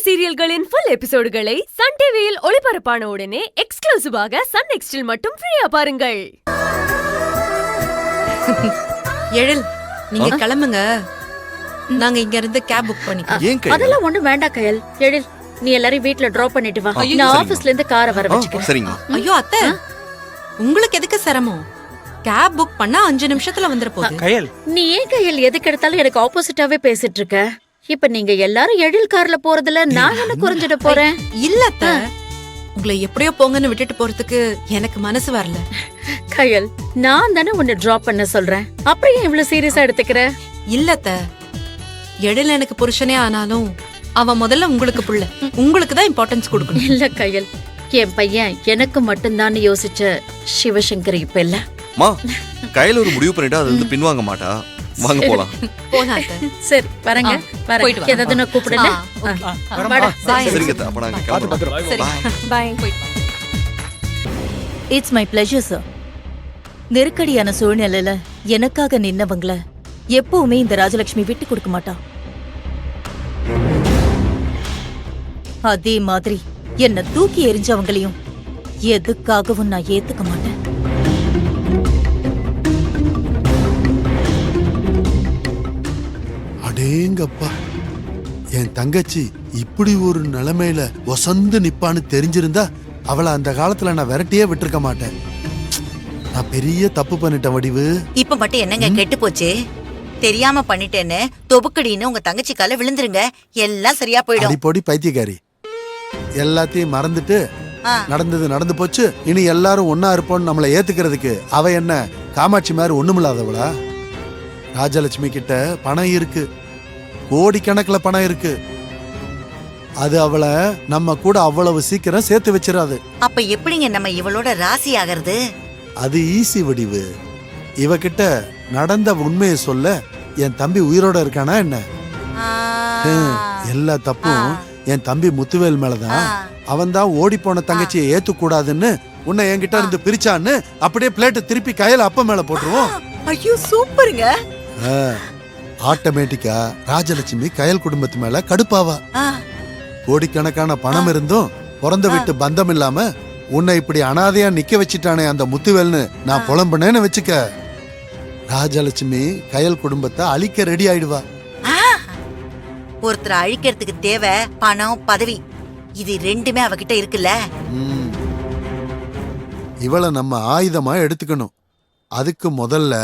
சீரியல்களின் full எபிசோடுகளை Sun டிவியில் ஒளிபரப்பான உடனே எக்ஸ்க்ளூசிவாக சன் நெக்ஸ்டில் மட்டும் ஃப்ரீயா பாருங்கள். எழில், நீங்க கிளம்புங்க. நாங்க இங்க இருந்து கேப் புக் பண்ணிக்கிறோம். அதெல்லாம் ஒண்ணும் வேண்டாம் கயல். எழில், நீ எல்லாரும் வீட்ல டிராப் பண்ணிட்டு வா. நான் ஆபீஸ்ல இருந்து காரை வர வச்சுக்கிறேன். சரிங்க. ஐயோ அத்தை, உங்களுக்கு எதுக்கு சிரமம்? கேப் புக் பண்ணா 5 நிமிஷத்துல வந்துற போகுது. கயல், நீ ஏன் கயல் எதுக்கு எடுத்தாலும் எனக்கு ஆப்போசிட்டாவே பேசிட்டு இருக்க? இப்ப நீங்க எல்லாரும் எழில் கார்ல போறதுல நான் என்ன குறைஞ்சிட போறேன்? இல்ல அத்தை, உங்களை எப்படியோ போங்கன்னு விட்டுட்டு போறதுக்கு எனக்கு மனசு வரல. கயல், நான் தானே உன்னை டிராப் பண்ண சொல்றேன். அப்புறம் ஏன் இவ்வளவு சீரியஸா எடுத்துக்கிற? இல்ல அத்தை, எழில் எனக்கு புருஷனே ஆனாலும் அவன் முதல்ல உங்களுக்கு புள்ள. உங்களுக்கு தான் இம்பார்ட்டன்ஸ் கொடுக்கணும். இல்ல கயல், என் பையன் எனக்கு மட்டும்தான் யோசிச்ச சிவசங்கர் இப்ப இல்ல. மா, கையில ஒரு முடிவு பண்ணிட்டா அது வந்து பின்வாங்க மாட்டா. வாங்க போலாம். போலாம் அத்தை. சரி வரங்க. போயிட்டு வா. ஏதாவது நான் கூப்பிடுறேன். சரிங்க அத்தை, அப்ப நாங்க கிளம்புறோம். சரி. Bye. It's my pleasure sir. நெருக்கடியான சூழ்நிலையில எனக்காக நின்னவங்கள எப்பவுமே இந்த ராஜலட்சுமி விட்டு கொடுக்க மாட்டா. அதே மாதிரி என்ன தூக்கி எறிஞ்சவங்களையும் எதுக்காகவும் நான் ஏத்துக்க மாட்டேன். அடேங்கப்பா, என் தங்கச்சி இப்படி ஒரு நிலைமையில ஒசந்து நிப்பான்னு தெரிஞ்சிருந்தா அவளை அந்த காலத்துல நான் விரட்டியே விட்டுருக்க மாட்டேன். நான் பெரிய தப்பு பண்ணிட்டேன் வடிவு. இப்ப மட்டும் என்னங்க கெட்டு போச்சு? தெரியாம பண்ணிட்டேன்னு தொபுக்கடின்னு உங்க தங்கச்சி கால விழுந்துருங்க, எல்லாம் சரியா போயிடும். அடிப்பொடி பைத்தியக்காரி, எல்லாத்தையும் மறந்துட்டு நடந்தது நடந்து போச்சு, இனி எல்லாரும் ஒன்னா இருப்போம்னு நம்மளை ஏத்துக்கிறதுக்கு அவ என்ன காமாட்சி மாதிரி ஒண்ணுமில்லாதவளா? ராஜலட்சுமி கிட்ட பணம் இருக்கு, கோடிக்கணக்கில் பணம் இருக்கு. அது அவளை நம்ம கூட அவ்வளவு சீக்கிரம் சேர்த்து வச்சிடாது. அப்ப எப்படிங்க நம்ம இவளோட ராசி ஆகிறது? அது ஈஸி வடிவு. இவகிட்ட நடந்த உண்மையை சொல்ல என் தம்பி உயிரோட இருக்கானா என்ன? எல்லா தப்பும் என் தம்பி முத்துவேல் மேலதான். அவன் தான் ஓடி போன தங்கச்சியை ஏத்துக்கூடாதுன்னு உன்னை என்கிட்ட இருந்து பிரிச்சான்னு அப்படியே பிளேட்டை திருப்பி கையில அப்ப மேல போட்டுருவோம். ஐயோ சூப்பருங்க. ஆட்டோமேட்டிக்கா ராஜலட்சுமி கயல் குடும்பத்து மேல கடுப்பாவா. கோடிக்கணக்கான பணம் இருந்தும் பிறந்த வீட்டு பந்தம் இல்லாம உன்னை இப்படி அனாதையா நிக்க வச்சிட்டானே அந்த முத்துவேல்னு நான் புலம்புனேன்னு வச்சுக்க, ராஜலட்சுமி கயல் குடும்பத்தை அழிக்க ரெடி ஆயிடுவா. ஒருத்தரை அழிக்கிறதுக்கு தேவை பணம், பதவி. இது ரெண்டுமே அவகிட்ட இருக்குல்ல. இவளை நம்ம ஆயுதமா எடுத்துக்கணும். அதுக்கு முதல்ல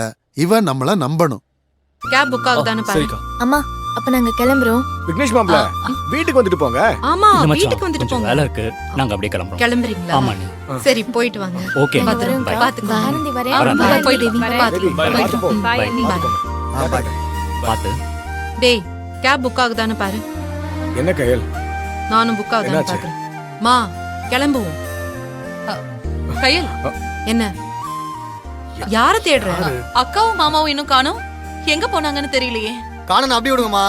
இவ நம்மள நம்பணும். கேப் புக் ஆகுதான்னு பாருங்க. அம்மா, அப்ப நாங்க கிளம்புறோம். விக்னேஷ் மாப்ள, வீட்டுக்கு வந்துட்டு போங்க. ஆமா, வீட்டுக்கு வந்துட்டு போங்க. வேலை இருக்கு, நாங்க அப்படியே கிளம்புறோம். கிளம்புறீங்களா? ஆமா. சரி, போயிட்டு வாங்க. ஓகே, பாத்துக்கோ. ஆனந்தி வரேன். பாத்து. டேய், கேப் புக் ஆகுதான்னு பாரு. என்ன கயல்? நானும் புக் ஆகுதான்னு பாக்குறேன். மா, கிளம்புவோம். கயல், என்ன யார தேடுற? அக்காவும் மாமாவும் இன்னும் காணோம். எங்க போனாங்கன்னு தெரியலையே. காணணும், அப்படி விடுங்கம்மா.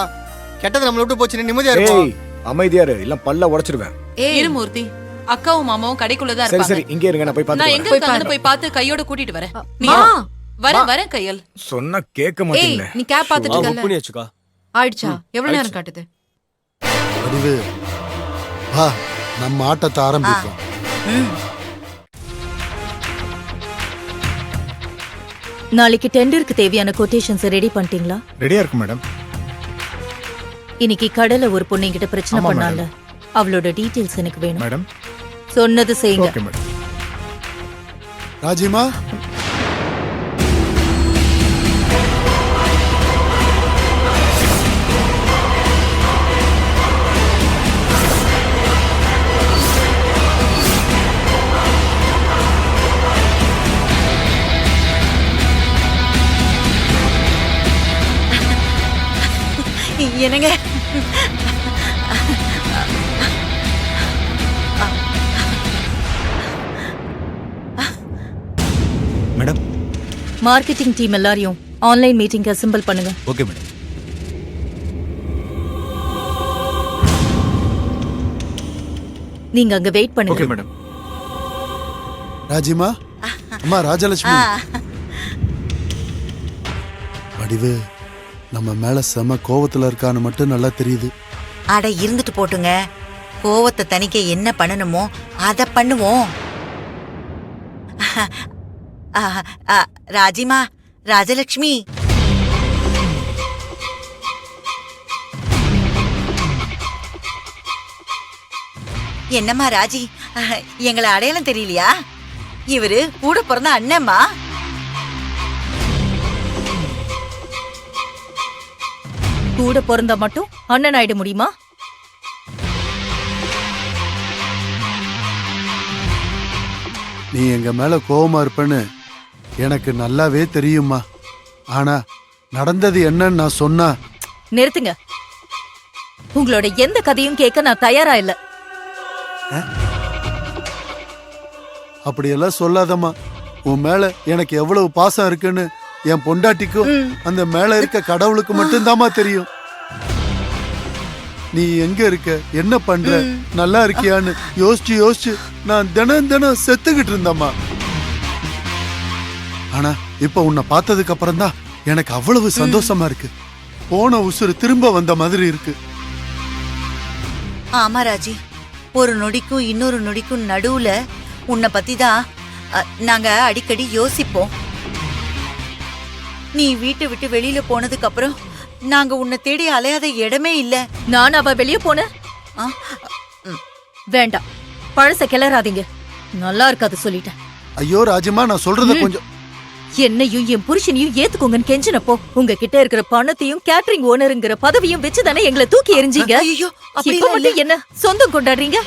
கெட்டது நம்மள விட்டு போச்சுன்னு நிம்மதியா ஏய், இருக்கும். அமைதியா இரு, இல்ல பல்ல உடைச்சிடுவேன். இரு மூர்த்தி, அக்காவும் மாமாவும் கடைக்குள்ளதான் சரி சரி, இருப்பாங்க. இங்கே இருங்க, நான் போய் நான் பாத்து எங்க இருக்காங்கன்னு போய் பார்த்து கையோட கூட்டிட்டு வரேன். நீ வரேன் கையல். சொன்னா கேட்க ஏய், மாட்டீங்களே. நீ கேப் பாத்துட்டு இருக்கல. பண்ணியாச்சுக்கா. ஆயிடுச்சா? எவ்வளவு நேரம் காட்டுது? வடிவு, வா நம்ம ஆட்டத்தை ஆரம்பிப்போம். நாளைக்கு டெண்டருக்கு தேவையான கொட்டேஷன்ஸ் ரெடி பண்ணிட்டீங்களா? ரெடியா இருக்கு மேடம். இன்னைக்கு கடல ஒரு பொண்ணு கிட்ட பிரச்சனை பண்ணால, அவளோட டீடைல்ஸ் எனக்கு வேணும் மேடம். சொன்னது செய்யுங்க. Okay madam. ராஜிமா, என்னங்க மேடம், மார்க்கெட்டிங் டீம் எல்லாரையும் ஆன்லைன் மீட்டிங் அசெம்பிள் பண்ணுங்க. Okay madam. நீங்க அங்க வெயிட் பண்ணுங்க. Okay madam. ராஜிமா, அம்மா ராஜலட்சுமி. வடிவு, நம்ம மேல செம கோவத்துல இருக்கான்னு மட்டும் நல்லா தெரியுது. அட இருந்துட்டு போட்டுங்க. கோவத்தை தணிக்க என்ன பண்ணணுமோ அத பண்ணுவோம். ராஜிமா, ராஜலட்சுமி, என்னம்மா ராஜி, எங்களை அடையாளம் தெரியலையா? இவரு கூட பிறந்த அண்ணம்மா. கூட பிறந்தா மட்டும் அண்ணன் ஆயிட முடியுமா? நீ எங்க மேல கோவமா இருப்பேன்னு எனக்கு நல்லாவே தெரியுமா. ஆனா நடந்தது என்னன்னு நான் சொன்னா. நிறுத்துங்க. உங்களோட எந்த கதையும் கேட்க நான் தயாரா இல்ல. அப்படியெல்லாம் சொல்லாதம்மா. உன் மேல எனக்கு எவ்வளவு பாசம் இருக்குன்னு என் பொண்டாட்டிக்கும் அந்த மேல இருக்க கடவுளுக்கு மட்டும்தாம்மா தெரியும். நீ எங்க இருக்க, என்ன பண்ற, நல்லா இருக்கியான்னு யோசிச்சு யோசிச்சு நான் தினம் தினம் செத்துக்கிட்டு இருந்தம்மா. ஆனா இப்ப உன்னை பார்த்ததுக்கு அப்புறம் தான் எனக்கு அவ்வளவு சந்தோஷமா இருக்கு. போன உசுறு திரும்ப வந்த மாதிரி இருக்கு. ஆமா ராஜி, ஒரு நொடிக்கும் இன்னொரு நொடிக்கும் நடுவுல உன்னை பத்தி தான் நாங்க அடிக்கடி யோசிப்போம். நீ வீட்டை விட்டு வெளியில போனதுக்கு அப்புறம் நாங்க உன்னை தேடி அலையாத இடமே இல்ல. நான் அவ வெளிய போன வேண்டாம், பழச கிளறாதீங்க. நல்லா இருக்காது சொல்லிட்டேன். ஐயோ ராஜிமா, நான் சொல்றத கொஞ்சம். என்னையும் என் புருஷனையும் ஏத்துக்கோங்கன்னு கெஞ்சினப்போ உங்ககிட்ட இருக்கிற பணத்தையும் கேட்டரிங் ஓனருங்கிற பதவியும் வச்சுதானே எங்களை தூக்கி எறிஞ்சீங்க. ஐயோ, இப்ப மட்டும் என்ன சொந்தம் கொண்டாடுறீங்க?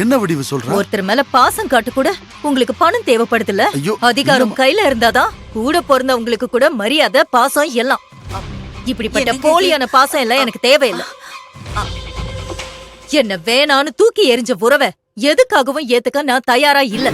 என்ன வடிவு சொல்ற? ஒருத்தர் மேல பாசம் காட்டு கூட உங்களுக்கு பணம் தேவைப்படுதுல்ல? ஐயோ, அதிகாரம் கையில இருந்தாதான் கூட பிறந்தவங்களுக்கு கூட மரியாதை, பாசம் எல்லாம். இப்படிப்பட்ட போலியான பாசம் எல்லாம் எனக்கு தேவையில்லை. என்ன வேணான்னு தூக்கி எறிஞ்ச உறவை எதுக்காகவும் ஏத்துக்க நான் தயாரா இல்ல.